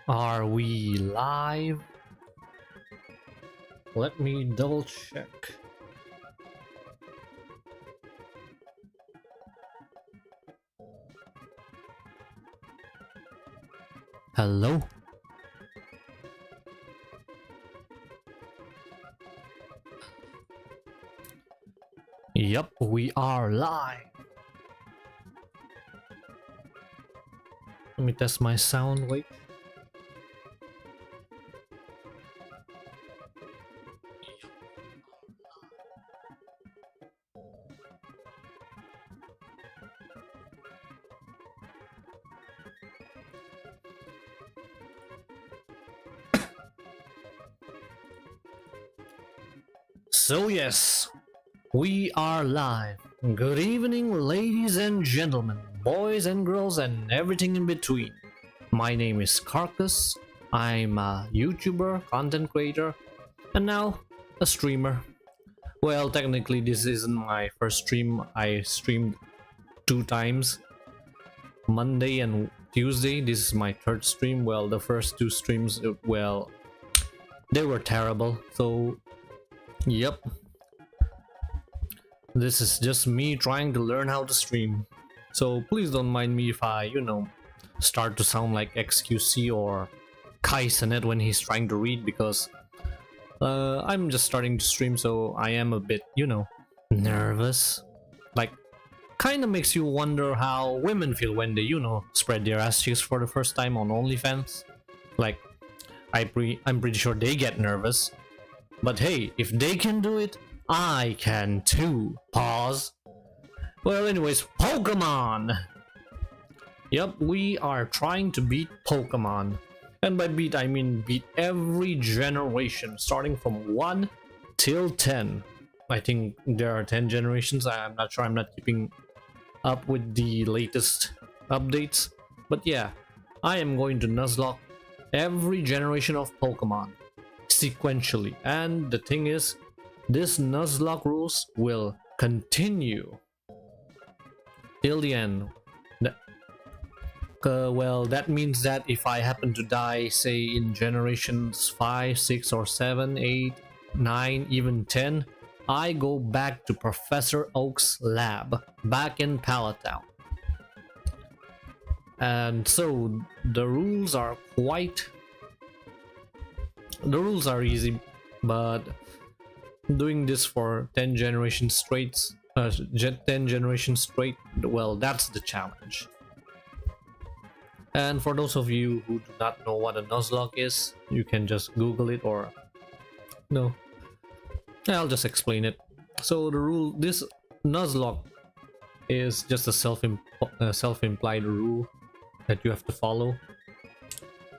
Are we live? Let me double check. Hello? Yup, we are live. Let me test my sound, wait. So yes, we are live. Good evening, ladies and gentlemen, boys and girls, and everything in between. My name is Carcass. I'm a YouTuber, content creator, and now a streamer. Well, technically this isn't my first stream. I streamed 2 times, Monday and Tuesday. This is my 3rd stream. Well, the first 2 streams, well, they were terrible. So, yep. This is just me trying to learn how to stream. So please don't mind me if I, start to sound like XQC or Kai Sanet when he's trying to read, because I'm just starting to stream, so I am a bit, nervous. Like, kind of makes you wonder how women feel when they, spread their ass cheeks for the first time on OnlyFans. Like, I'm pretty sure they get nervous. But hey, if they can do it, I can too. Pause. Well, anyways, Pokemon! Yep, we are trying to beat Pokemon. And by beat, I mean beat every generation, starting from 1 till 10. I think there are 10 generations. I'm not sure, I'm not keeping up with the latest updates. But yeah, I am going to Nuzlock every generation of Pokemon sequentially. And the thing is, this Nuzlock rules will continue till the end. Well, that means that if I happen to die, say in generations 5, 6, or 7, 8, 9, even 10, I go back to Professor Oak's lab, back in Palatown. And so, the rules are easy, but doing this for 10 generations straight, well, that's the challenge. And for those of you who do not know what a Nuzlock is, you can just Google it, or no, I'll just explain it. So this Nuzlock is just a self-implied rule that you have to follow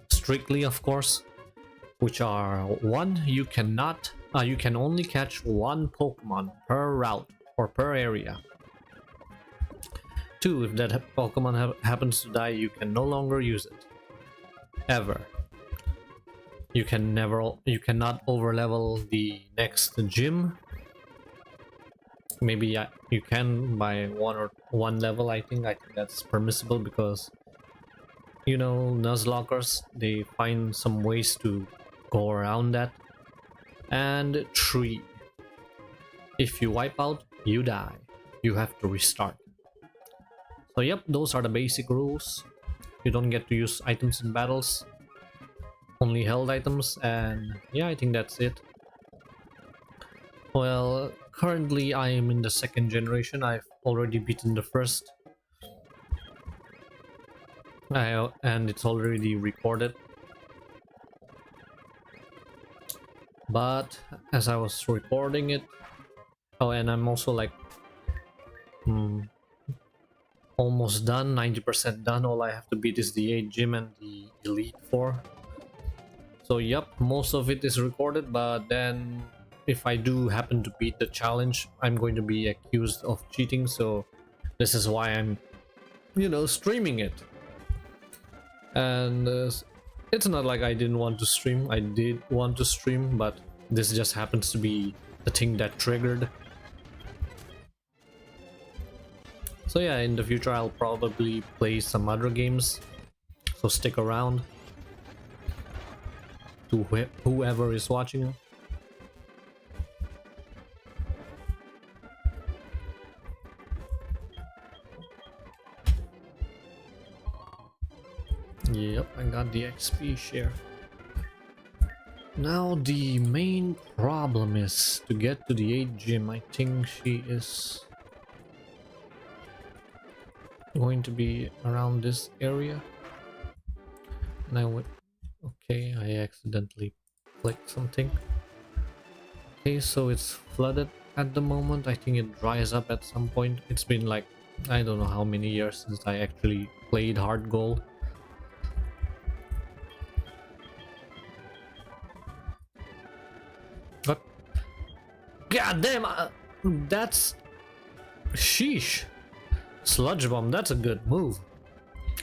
strictly, of course, which are: 1, you can only catch 1 Pokemon per route or per area. 2, if that Pokemon happens to die, you can no longer use it. Ever. You cannot overlevel the next gym. Maybe you can by one level. I think that's permissible, because Nuzlockers, they find some ways to go around that. And 3, if you wipe out, you die. You have to restart. So yep, those are the basic rules. You don't get to use items in battles, only held items, and yeah, I think that's it. Well, currently I am in the 2nd generation. I've already beaten the 1st. And it's already recorded. But as I was recording it, and I'm also like almost done, 90% done. All I have to beat is the 8 gym and the Elite 4. So yep, most of it is recorded, but then if I do happen to beat the challenge, I'm going to be accused of cheating, so this is why I'm, streaming it. And it's not like I didn't want to stream. I did want to stream, but this just happens to be the thing that triggered. So yeah, in the future I'll probably play some other games, so stick around. to whoever is watching. Yep, I got the XP share. Now the main problem is to get to the 8th gym. I think she is going to be around this area. And I went... Okay, I accidentally clicked something. Okay, so it's flooded at the moment. I think it dries up at some point. It's been like, I don't know how many years since I actually played hard gold. What? God damn, that's... Sheesh. Sludge bomb, that's a good move.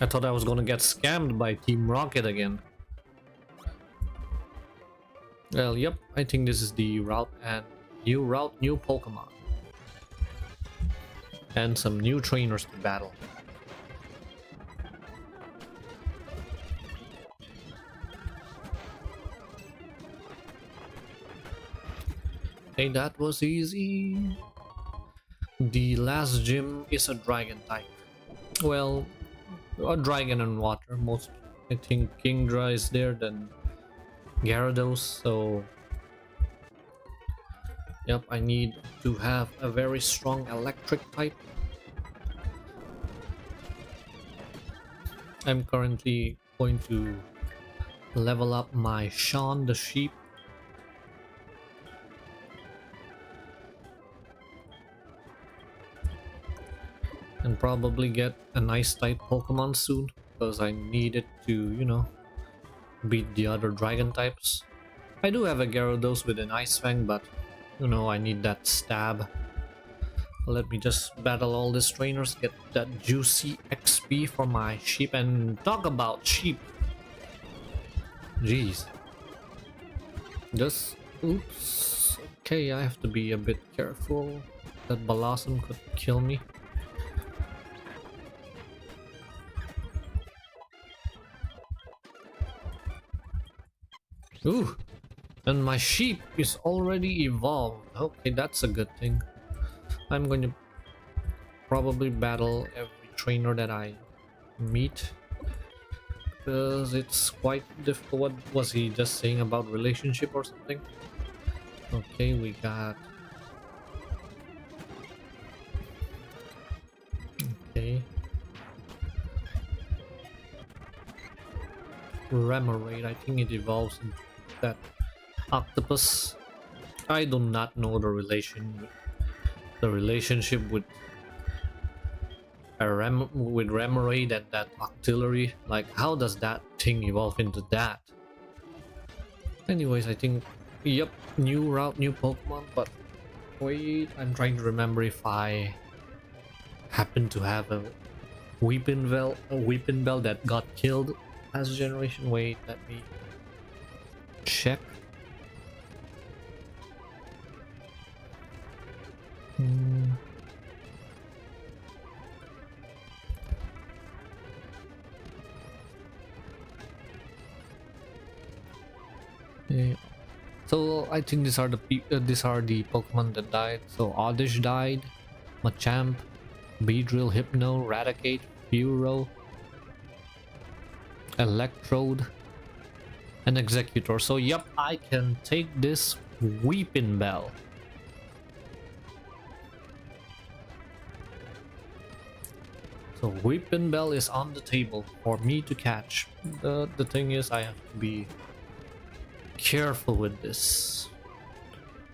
I thought I was gonna get scammed by Team Rocket again. Well, yep, I think this is the route, and new route, new Pokemon. And some new trainers to battle. Hey, that was easy. The last gym is a dragon type. Well, a dragon and water. Most, I think Kingdra is there, then Gyarados. So, yep, I need to have a very strong electric type. I'm currently going to level up my Sean the sheep. And probably get a nice type Pokemon soon, because I need it to, you know, beat the other dragon types. I do have a Gyarados with an Ice Fang, but, you know, I need that stab. Let me just battle all these trainers, get that juicy XP for my sheep, and talk about sheep. Jeez. Just, oops. Okay, I have to be a bit careful. That Blossom could kill me. Ooh, and my sheep is already evolved. Okay, that's a good thing. I'm going to probably battle every trainer that I meet, because it's quite difficult. What was he just saying about relationship or something? Okay, we got... Okay. Remoraid, I think it evolves into that octopus. I do not know the relationship with Remoraid and that Octillery. Like, how does that thing evolve into that? Anyways, I think, yep, new route, new Pokemon. But wait, I'm trying to remember if I happen to have a Weeping Bell that got killed last generation. Wait, let me check. Yeah. So I think these are the Pokemon that died. So Oddish died, Machamp, Beedrill, Hypno, Raticate, Furo, Electrode, and Executor. So yep, I can take this Weeping Bell. So Weeping Bell is on the table for me to catch. The thing is, I have to be careful with this.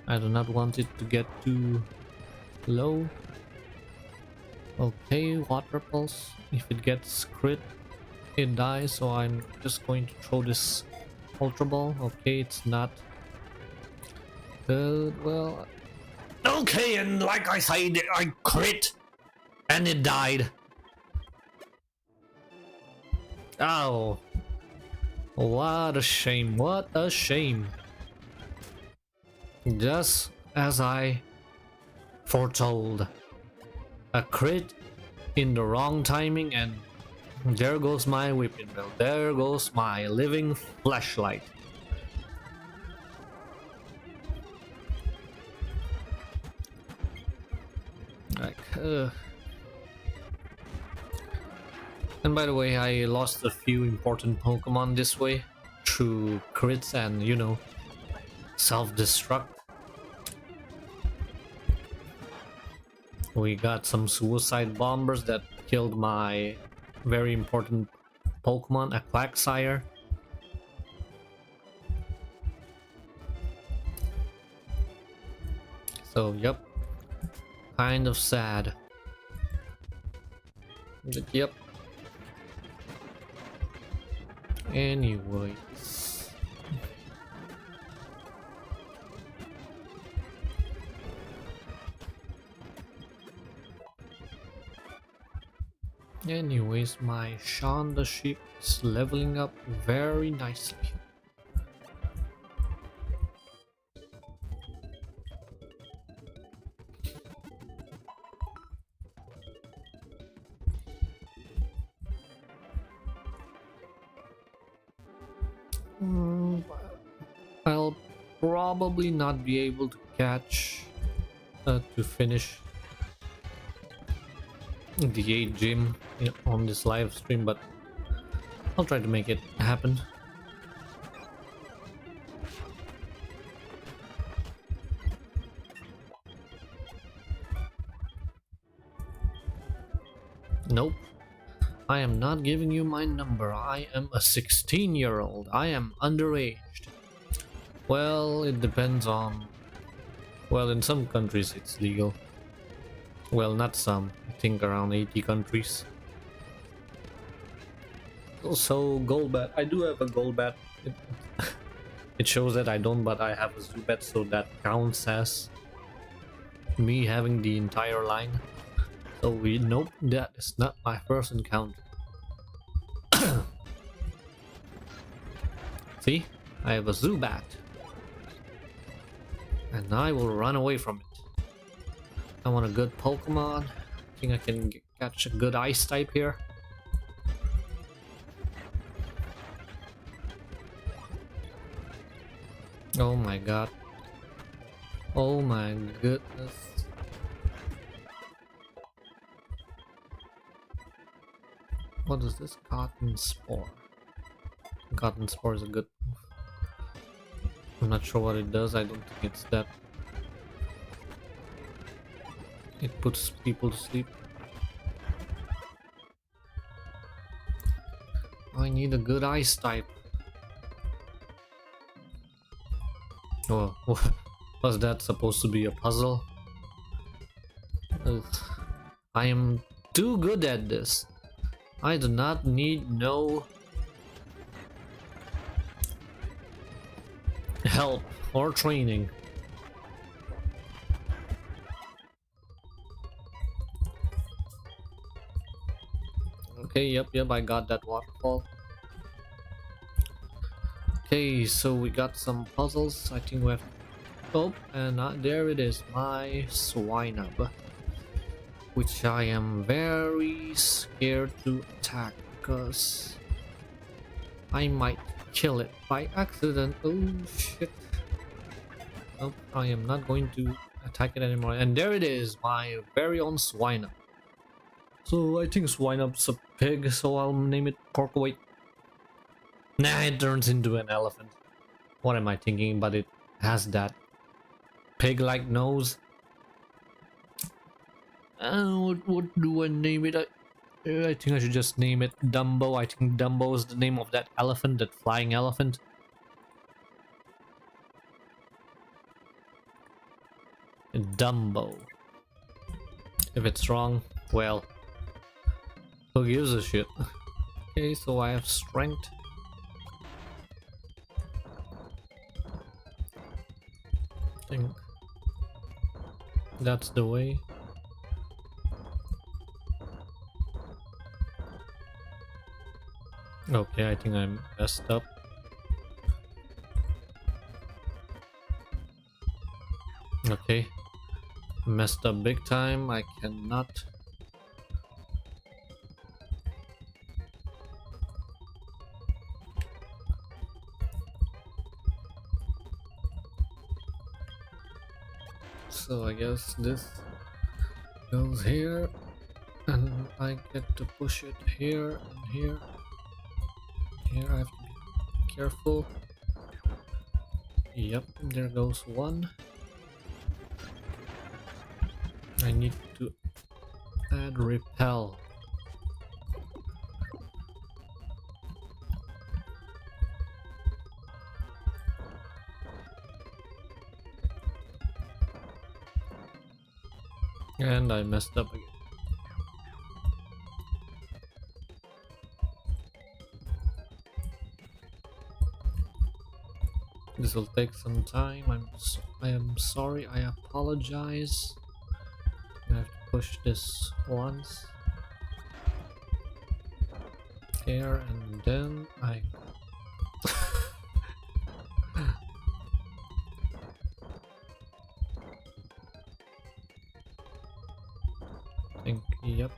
I do not want it to get too low. Okay, Water Pulse. If it gets crit, it dies, so I'm just going to throw this Ultra Ball. Okay, it's not good. Well, okay, and like I said, I crit and it died. Oh, what a shame, what a shame. Just as I foretold, a crit in the wrong timing, and there goes my Weeping Bell. There goes my living flashlight. Like, and by the way, I lost a few important Pokemon this way through crits and, you know, self-destruct. We got some suicide bombers that killed my very important Pokemon, a Quagsire. So, yep. Kind of sad. But, yep. Anyways. Anyways, my Sean the Sheep is leveling up very nicely. I'll probably not be able to catch to finish the 8 gym on this live stream, but I'll try to make it happen. Nope. I am not giving you my number. I am a 16-year-old. I am underaged. Well, it depends on... Well, in some countries it's legal. Well, not some. I think around 80 countries. Also, Golbat. I do have a Golbat. It shows that I don't, but I have a Zubat, so that counts as me having the entire line. So nope, that is not my first encounter. See, I have a Zubat, and I will run away from it. I want a good Pokemon. I think I can catch a good Ice type here. Oh my god. Oh my goodness. What is this? Cotton Spore. Cotton Spore is a good move. I'm not sure what it does. I don't think it's that. It puts people to sleep. I need a good Ice type. Oh, was that supposed to be a puzzle? Ugh. I am too good at this. I do not need no help or training. Okay, yep, I got that waterfall. Okay, so we got some puzzles. I think we have... Oh, and there it is, my Swinub, which I am very scared to attack because I might kill it by accident. Oh shit. Nope, I am not going to attack it anymore. And there it is, my very own Swinub. So I think Swinub's a pig, so I'll name it Porkaway. Nah, it turns into an elephant. What am I thinking? But it has that pig-like nose. What do I name it? I think I should just name it Dumbo. I think Dumbo is the name of that elephant, that flying elephant. Dumbo. If it's wrong, well, who gives a shit? Okay, so I have strength. I think that's the way. Okay, I think I'm messed up. Okay, messed up big time. I cannot. So I guess this Goes here, and I get to push it here and here. Here I have to be careful. Yep, there goes one. I need to add repel. And I messed up again. This will take some time. I am sorry. I apologize. I have to push this once. Here and then I. think yep.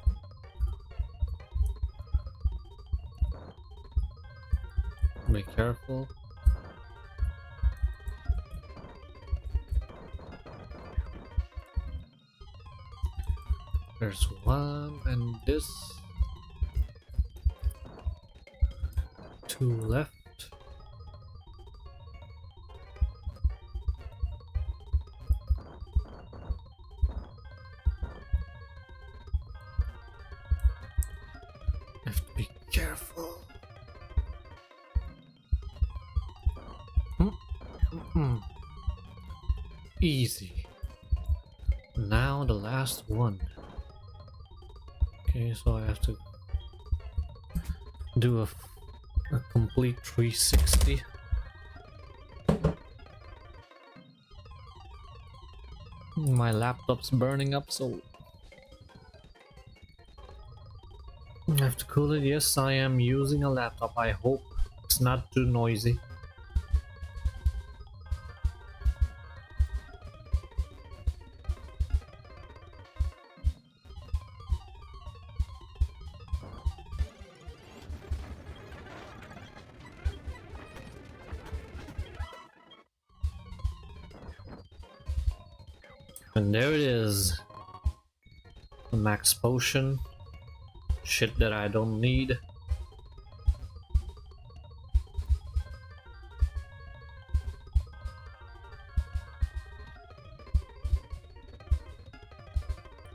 Be careful. There's one and this. Two left. Have to be careful. Easy. Now the last one. Okay, so I have to do a complete 360. My laptop's burning up, so I have to cool it. Yes, I am using a laptop. I hope it's not too noisy. And there it is. The max potion. Shit that I don't need.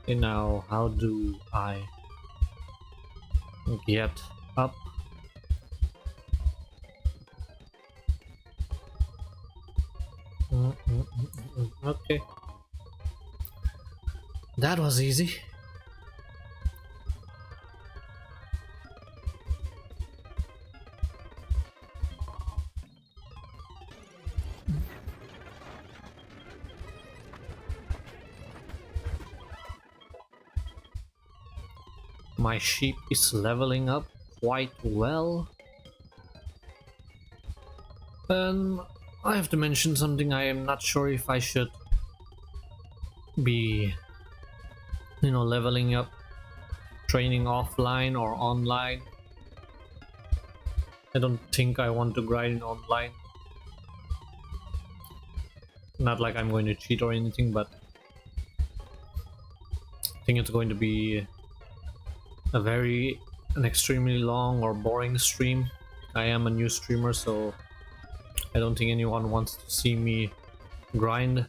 Okay, now how do I get up? Okay. That was easy. My sheep is leveling up quite well. And I have to mention something. I am not sure if I should be, leveling up, training offline or online. I don't think I want to grind online. Not like I'm going to cheat or anything, but I think it's going to be an extremely long or boring stream. I am a new streamer, so I don't think anyone wants to see me grind,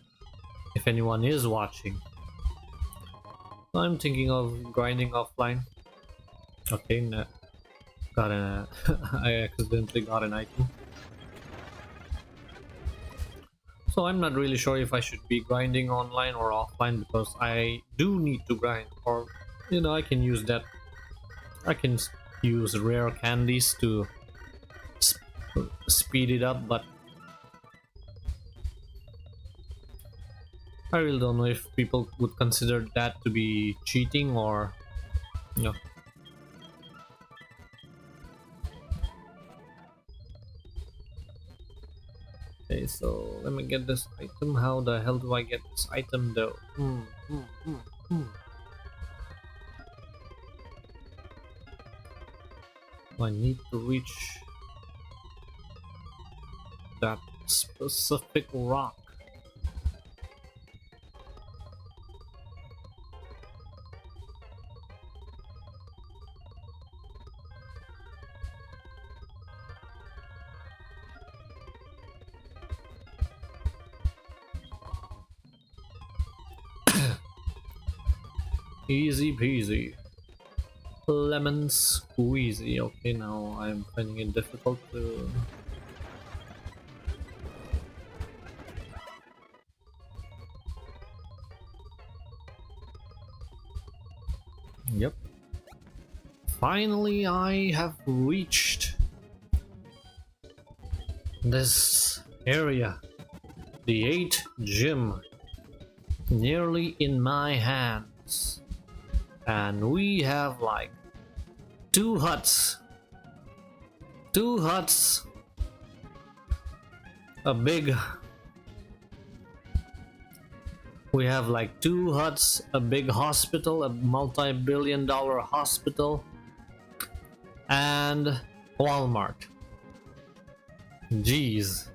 if anyone is watching. So I'm thinking of grinding offline. Okay, I accidentally got an item. So I'm not really sure if I should be grinding online or offline, because I do need to grind, or I can use that. I can use rare candies to speed it up, but I really don't know if people would consider that to be cheating or no. Okay, so let me get this item. How the hell do I get this item though? I need to reach that specific rock. Easy peasy. Lemon squeezy. Okay, now I'm finding it difficult to... Yep. Finally, I have reached this area. The 8th gym. Nearly in my hands. And we have like two huts. A big... We have like two huts, a big hospital, a multi-billion-dollar hospital, and Walmart. Jeez.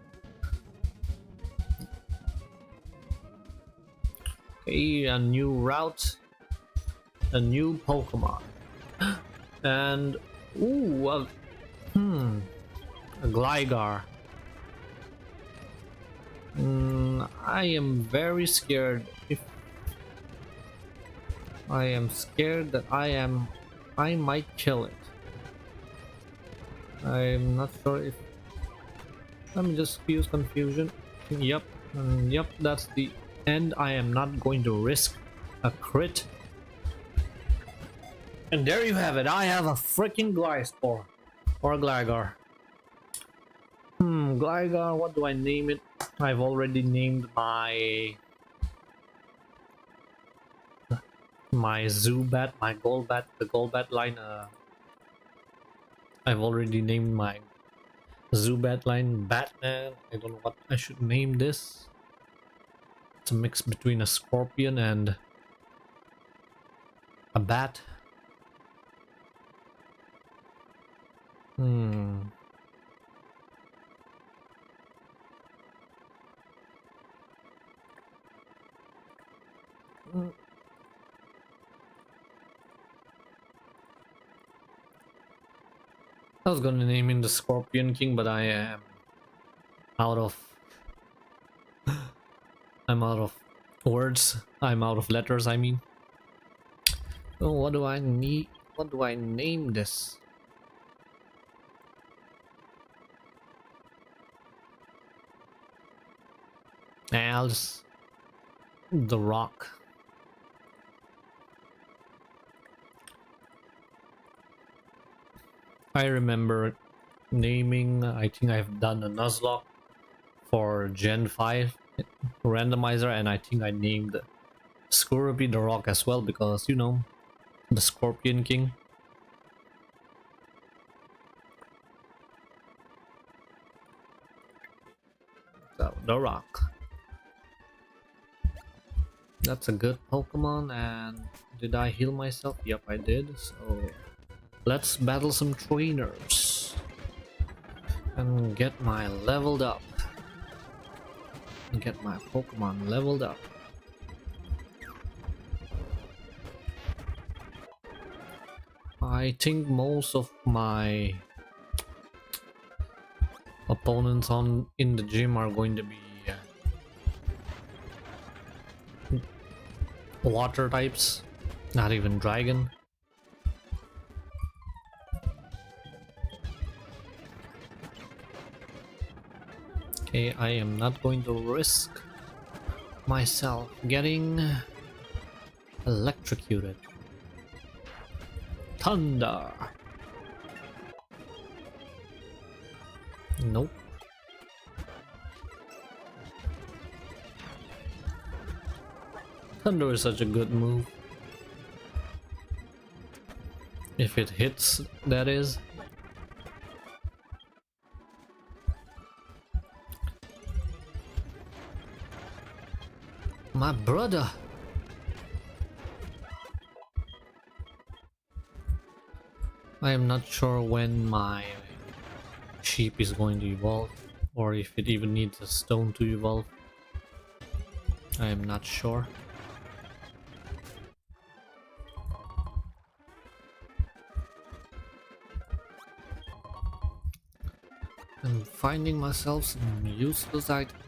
Okay, a new route, a new Pokemon, and ooh, a Gligar. I am very scared. I am scared that I might kill it. I'm not sure if... Let me just fuse confusion. Yep, yep, that's the end. I am not going to risk a crit. And there you have it. I have a freaking Glyspore. Or Gligar. Gligar, what do I name it? I've already named my Zubat, my Golbat, the Golbat line. I've already named my Zubat line Batman. I don't know what I should name this. It's a mix between a scorpion and a bat. I was gonna name him the Scorpion King, but I am out of... I'm out of words. I'm out of letters, I mean. So what do I need? What do I name this? I'll just... The Rock. I remember naming, I think I've done a Nuzlock for Gen 5 randomizer, and I think I named Scorpy the Rock as well because, you know, the Scorpion King. So, the Rock. That's a good Pokemon, and did I heal myself? Yep, I did, so... Let's battle some trainers and get my leveled up. And get my Pokemon leveled up. I think most of my opponents in the gym are going to be water types, not even dragon. Okay, I am not going to risk myself getting electrocuted. Thunder. Nope. Thunder is such a good move. If it hits, that is. My brother. I am not sure when my sheep is going to evolve, or if it even needs a stone to evolve. I am not sure. I'm finding myself some useless items.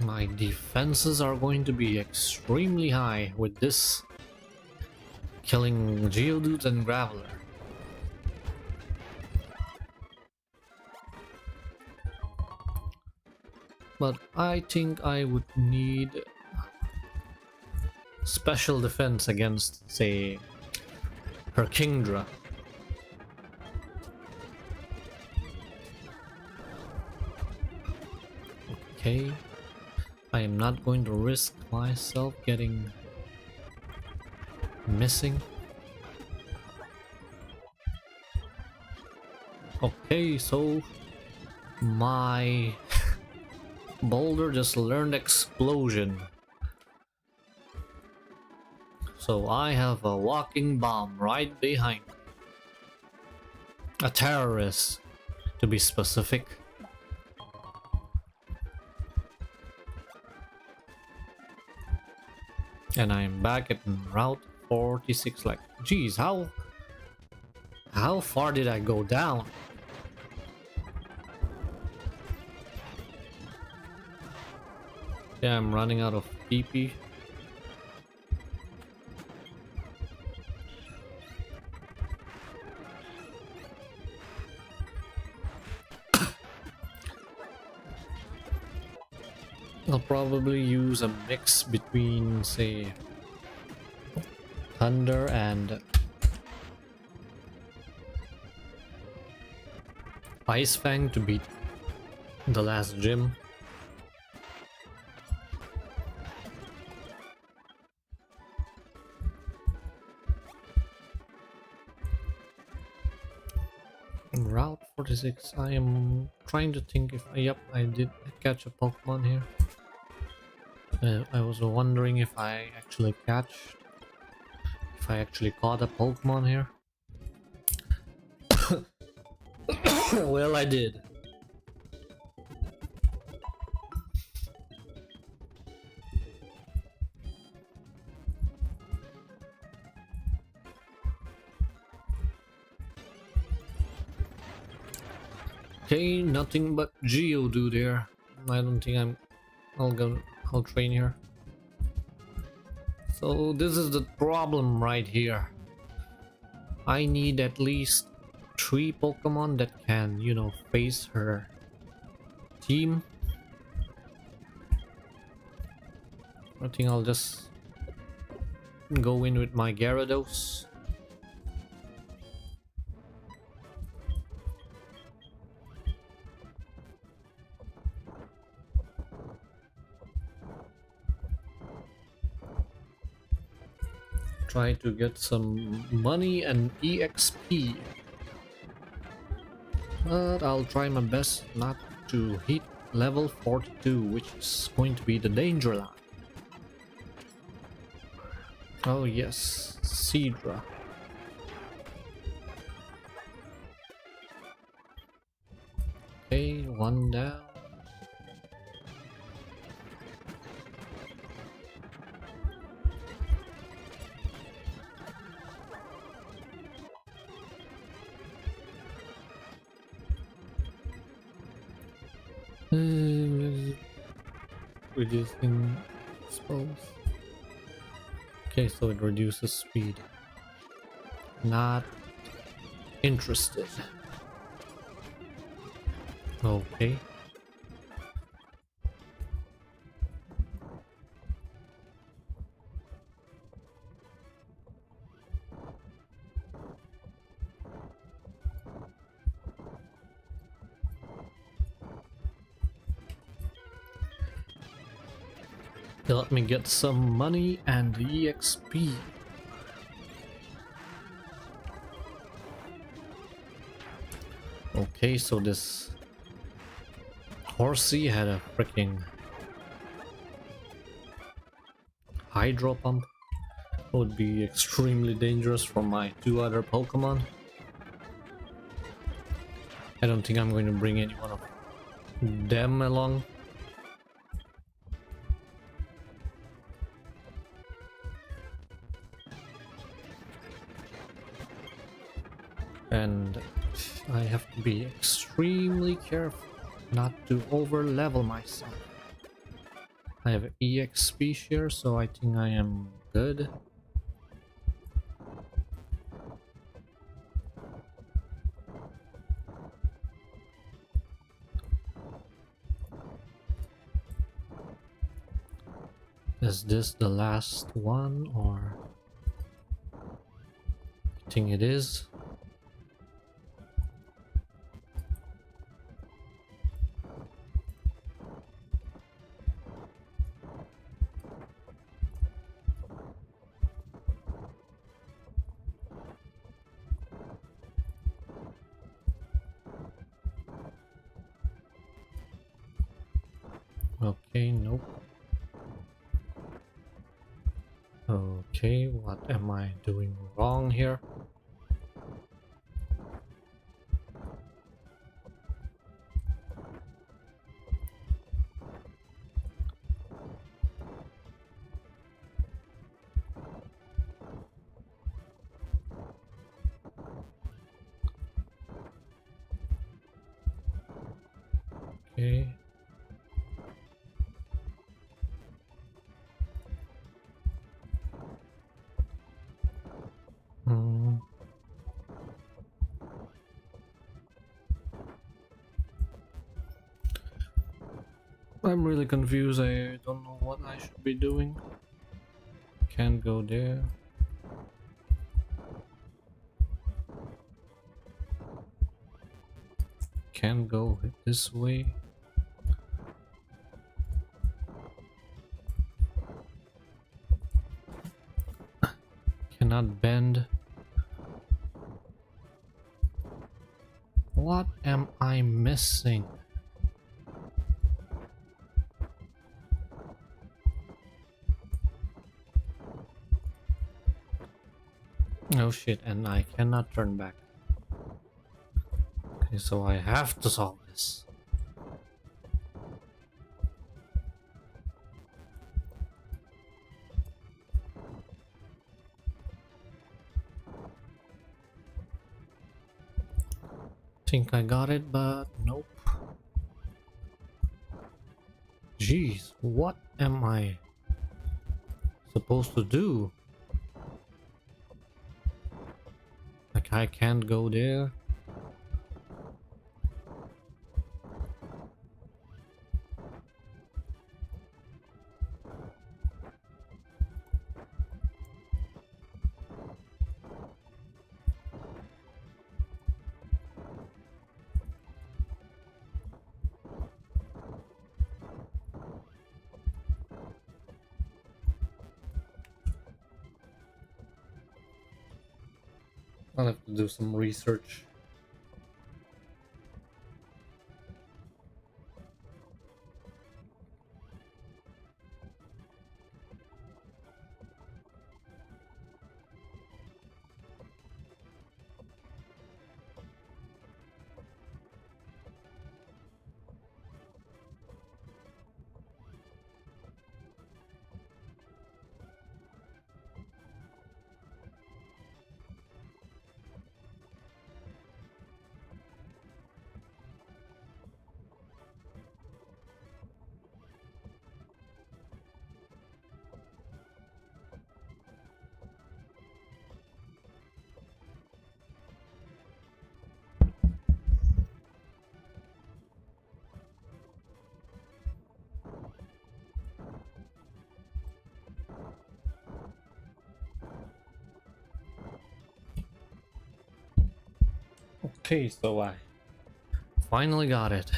My defenses are going to be extremely high with this killing Geodudes and Graveler. But I think I would need special defense against, say, her Kingdra. Okay, I am not going to risk myself getting missing. Okay, so my boulder just learned explosion. So I have a walking bomb right behind. A terrorist, to be specific. And I'm back at Route 46. Like, geez, how far did I go down? Yeah, I'm running out of PP. I'll probably use a mix between, say, Thunder and Ice Fang to beat the last gym. Route 46, I am trying to think if, yep, I did catch a Pokemon here. I was wondering if I actually caught a Pokemon here. Well, I did. Okay, nothing but Geodude there. I don't think I'll train here. So this is the problem right here. I need at least 3 Pokemon that can, you know, face her team. I think I'll just go in with my Gyarados. Try to get some money and EXP. But I'll try my best not to hit level 42, which is going to be the danger line. Oh yes, Seadra. Okay, one down. Reducing expose. Okay, so it reduces speed. Not interested. Okay. Let me get some money and EXP. Okay, so this Horsey had a freaking Hydro Pump. Would be extremely dangerous for my 2 other Pokemon. I don't think I'm going to bring any one of them along. And I have to be extremely careful not to over level myself. I have EXP share, so I think I am good. Is this the last one, or I think it is? Okay, nope. Okay, what am I doing wrong here? Okay. Hmm. I'm really confused. I don't know what I should be doing. Can't go there. Can't go this way. Cannot bend. What am I missing? Oh shit, and I cannot turn back. Okay, so I have to solve this. Think I got it, but nope. Jeez, what am I supposed to do? Like, I can't go there. I'll have to do some research. Okay, so I finally got it.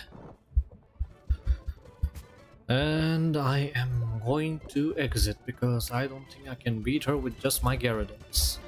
And I am going to exit because I don't think I can beat her with just my Gyarados.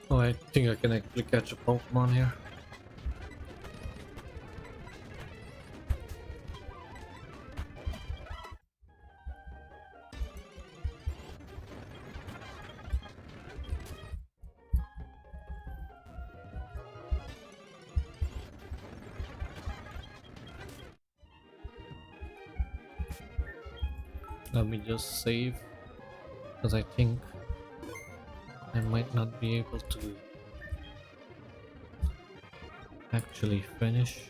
Oh, I think I can actually catch a Pokemon here. Let me just save, because I think I might not be able to actually finish.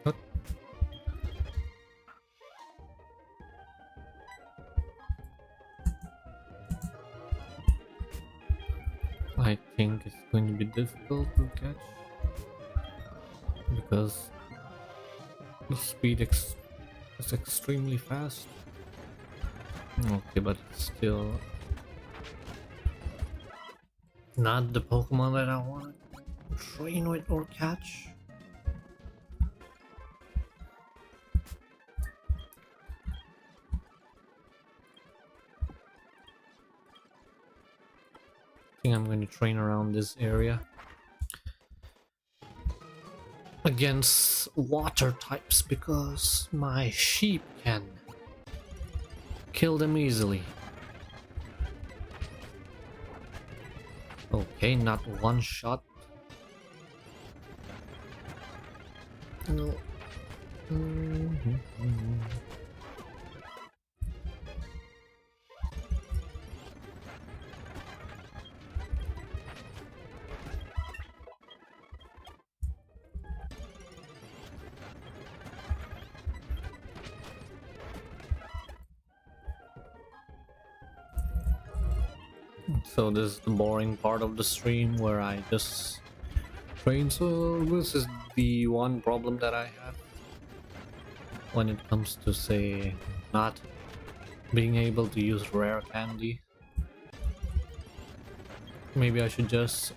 What? I think it's going to be difficult to catch because the speed is extremely fast. Okay, but it's still not the Pokemon that I want to train with or catch. I think I'm going to train around this area against water types because my sheep can kill them easily. Okay, not one shot. No. So this is the boring part of the stream where I just train. So this is the one problem that I have when it comes to, say, not being able to use rare candy. Maybe I should just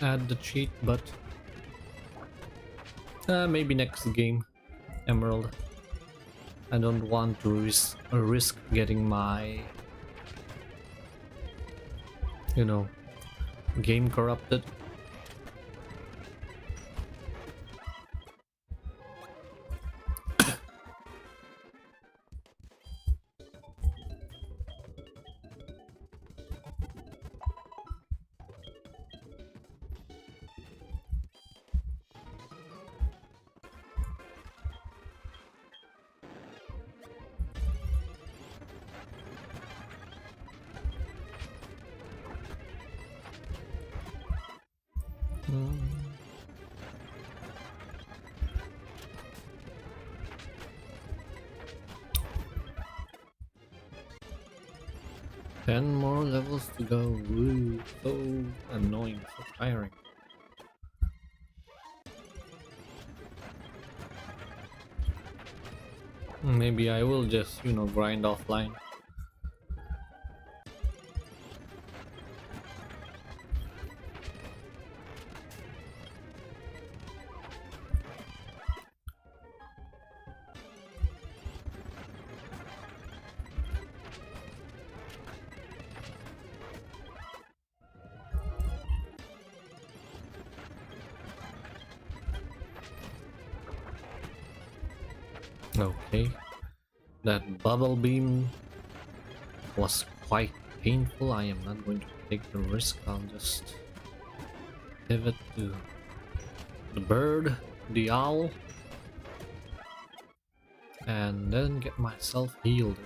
add the cheat, but maybe next game, Emerald. I don't want to risk getting my, you know, game corrupted. Mm. 10 more levels to go. Woo, so annoying, so tiring. Maybe I will just, you know, grind offline. Okay, that bubble beam was quite painful. I am not going to take the risk. I'll just pivot to the bird, the owl, and then get myself healed.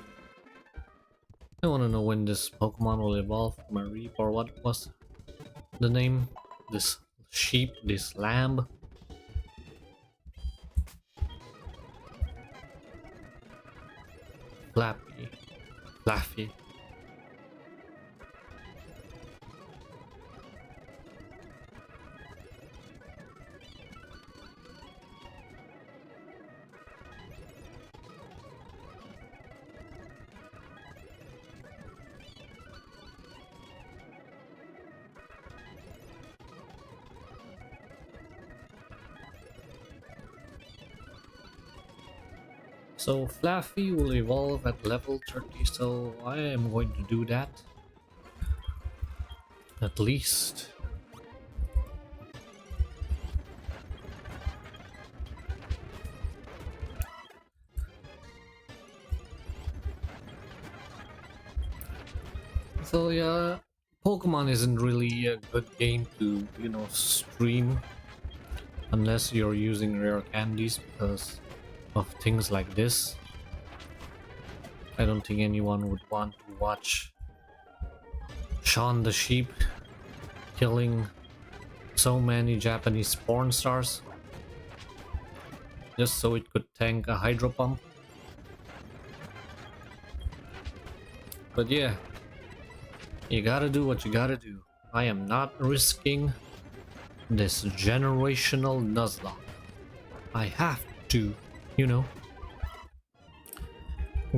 I want to know when this Pokemon will evolve. Mareep, or what was the name? This sheep, this lamb. Flaffy. So Fluffy will evolve at level 30, so I am going to do that. At least. So yeah, Pokemon isn't really a good game to, stream unless you're using rare candies because of things like this. I don't think anyone would want to watch Shaun the Sheep killing so many Japanese porn stars just so it could tank a hydro pump. But yeah, you gotta do what you gotta do. I am not risking this generational Nuzlock. I have to, you know,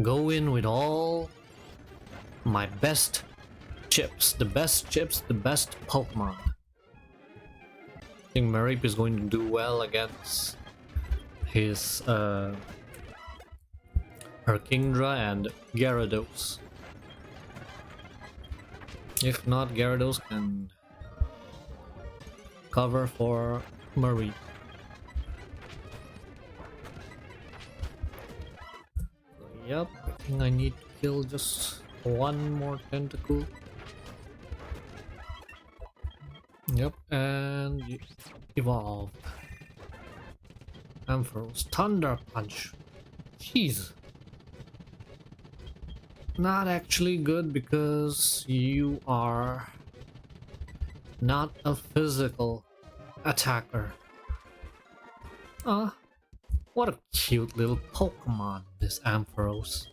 go in with all my best chips, the best Pokemon. I think Marip is going to do well against his Herkingdra and Gyarados. If not, Gyarados can cover for Marip. Yep, I think I need to kill just one more tentacle. Yep, and evolve. Ampharos Thunder Punch. Jeez. Not actually good because you are not a physical attacker. What a cute little Pokemon, this Ampharos.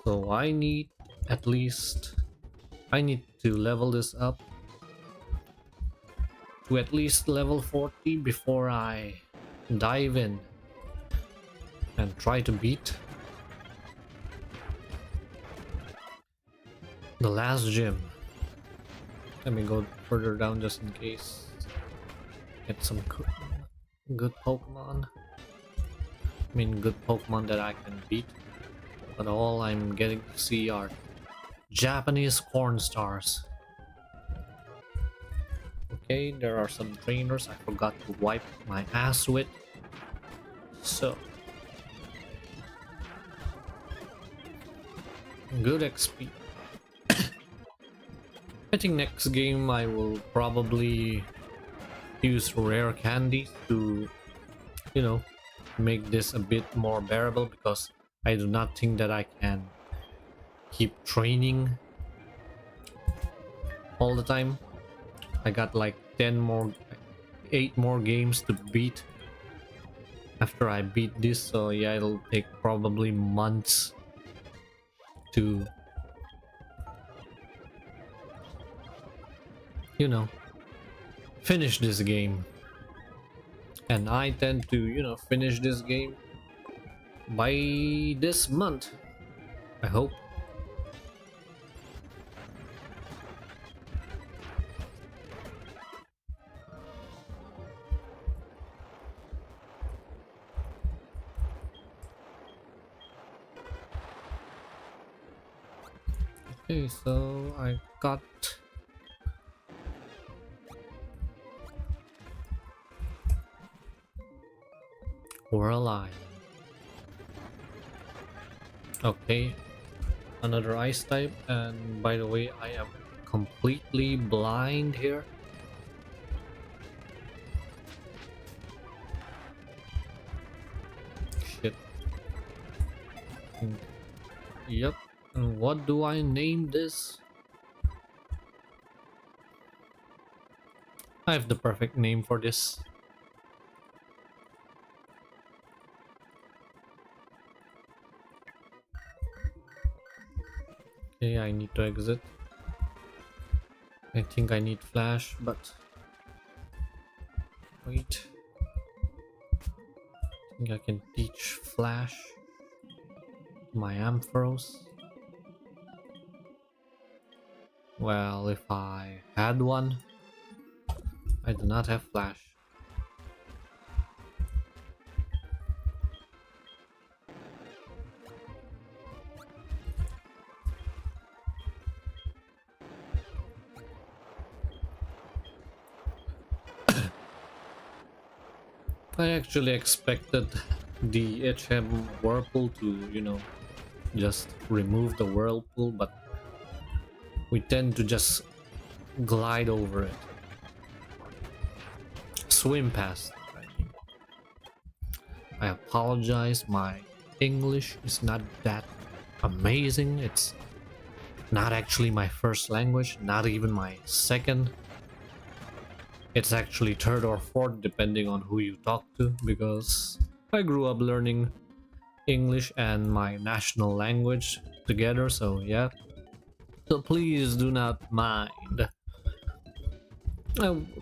So I need to level this up to at least level 40 before I dive in and try to beat the last gym. Let me go further down just in case. Get some good Pokemon. I mean, good Pokemon that I can beat. But all I'm getting to see are Japanese corn stars. Okay, there are some trainers I forgot to wipe my ass with. So, good XP. I think next game I will probably use rare candy to, make this a bit more bearable because I do not think that I can keep training all the time. I got like 8 more games to beat after I beat this, so yeah, it'll take probably months to finish this game. And I tend to, finish this game by this month, I hope. Okay, so I got Whirl Island. Okay, another ice type, and by the way, I am completely blind here. Shit. Yep. And what do I name this? I have the perfect name for this. Okay, I need to exit. I think I need flash, but wait. I think I can teach flash my Ampharos. Well, if I had one, I do not have flash. I actually expected the HM Whirlpool to, just remove the whirlpool, but we tend to just glide over it. Swim past it, I mean. I apologize, my English is not that amazing. It's not actually my first language, not even my second. It's actually third or fourth depending on who you talk to, because I grew up learning English and my national language together, so yeah. So please do not mind.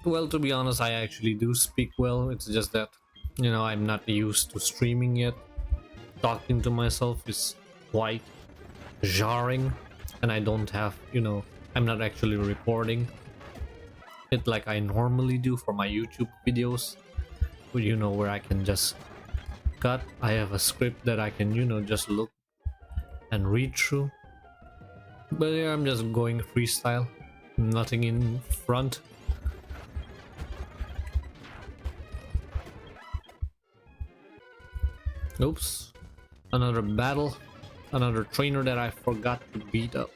Well, to be honest, I actually do speak well. It's just that, I'm not used to streaming yet. Talking to myself is quite jarring, and I don't have, I'm not actually recording it like I normally do for my YouTube videos, where I can just cut. I have a script that I can, just look and read through. But yeah, I'm just going freestyle, nothing in front. Oops, another battle, another trainer that I forgot to beat up.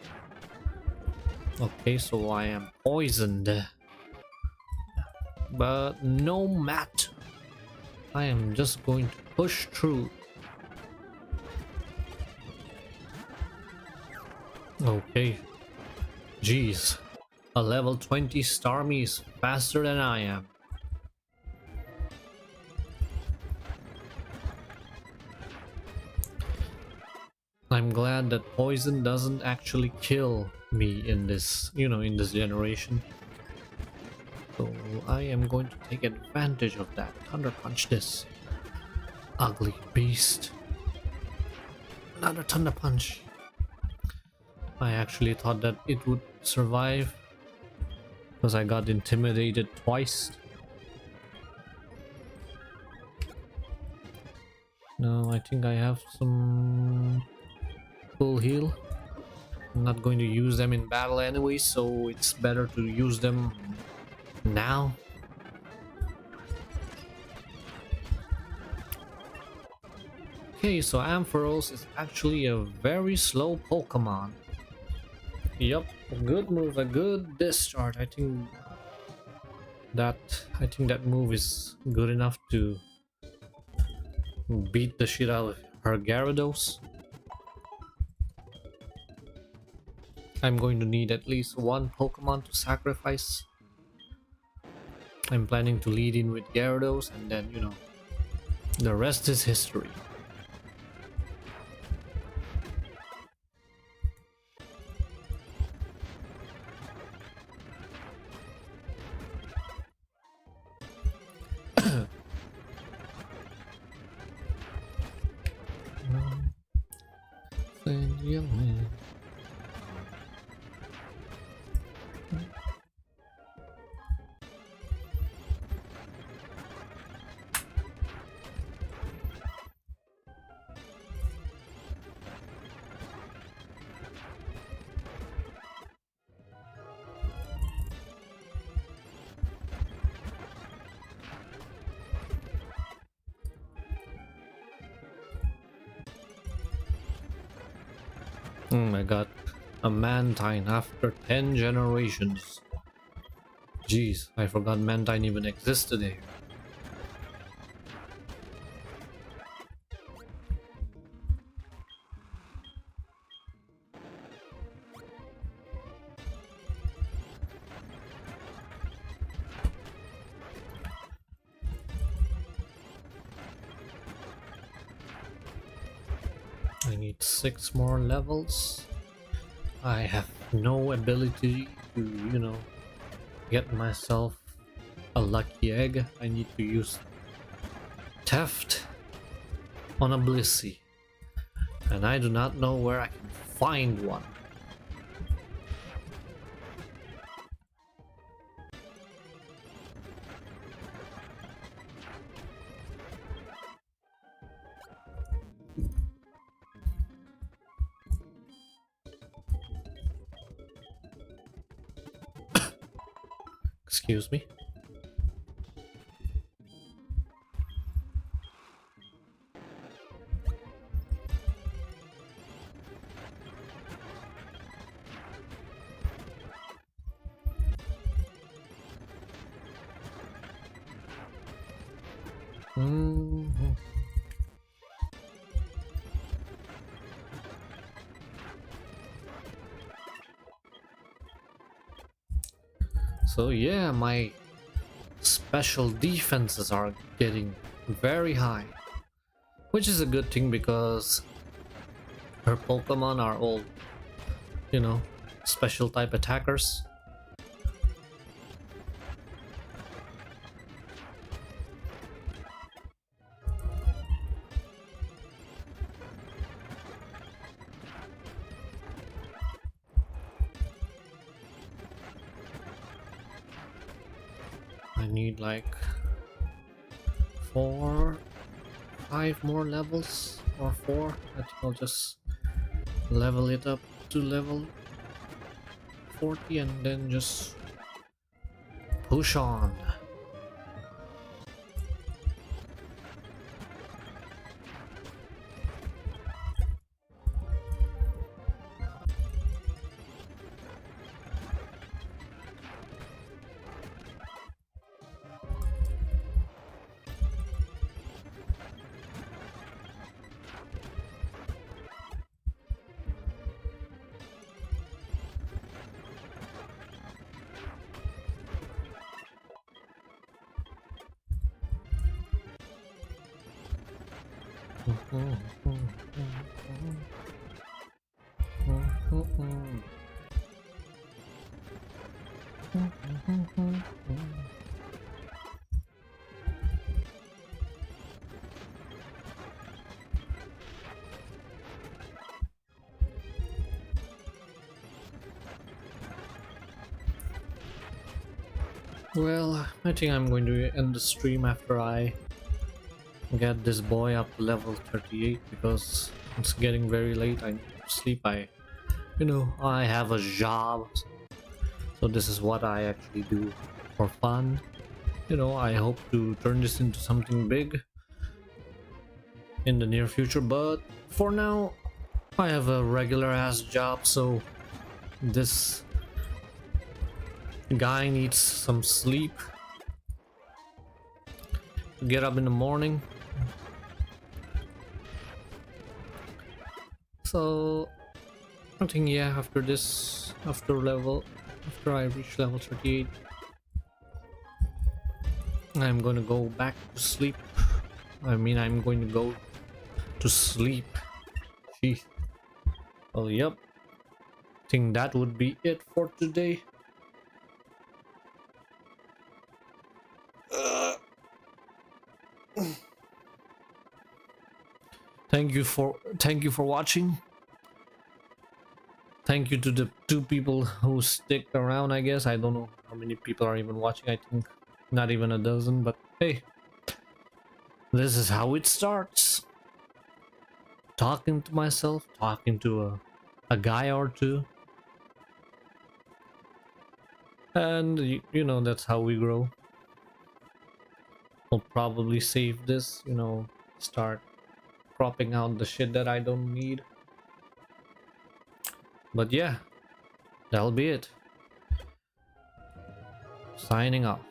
Okay, so I am poisoned, but no matter, I am just going to push through. Okay, jeez, a level 20 Starmie is faster than I am. I'm glad that poison doesn't actually kill me in this, in this generation. So I am going to take advantage of that. Thunder punch this ugly beast. Another thunder punch. I actually thought that it would survive because I got intimidated twice. No, I think I have some full heal. I'm not going to use them in battle anyway, so it's better to use them now. Okay, so Ampharos is actually a very slow Pokemon. Yup, a good move, a good discharge. I think that move is good enough to beat the shit out of her Gyarados. I'm going to need at least one Pokemon to sacrifice. I'm planning to lead in with Gyarados, and then, the rest is history. I got a Mantine after 10 generations. Jeez, I forgot Mantine even existed here. I need 6 more levels. I have no ability to, get myself a lucky egg. I need to use Theft on a Blissey. And I do not know where I can find one. Excuse me. Mhm. So yeah, my special defenses are getting very high, which is a good thing because her Pokemon are all, you know, special type attackers. I need like 5 more levels or 4. I think I'll just level it up to level 40 and then just push on. Well, I think I'm going to end the stream after I get this boy up to level 38 because it's getting very late. I need to sleep. I have a job, so this is what I actually do for fun. I hope to turn this into something big in the near future, but for now, I have a regular ass job, so this guy needs some sleep to get up in the morning. So I think, yeah, after I reach level 38, I'm gonna go back to sleep. I'm going to go to sleep. Jeez. Well, yep. I think that would be it for today. Thank you for watching. Thank you to the 2 people who stick around. I guess I don't know how many people are even watching. I think not even a dozen, but hey, this is how it starts. Talking to myself, talking to a guy or two, and that's how we grow. I'll probably save this, start cropping out the shit that I don't need. But yeah, that'll be it. Signing off.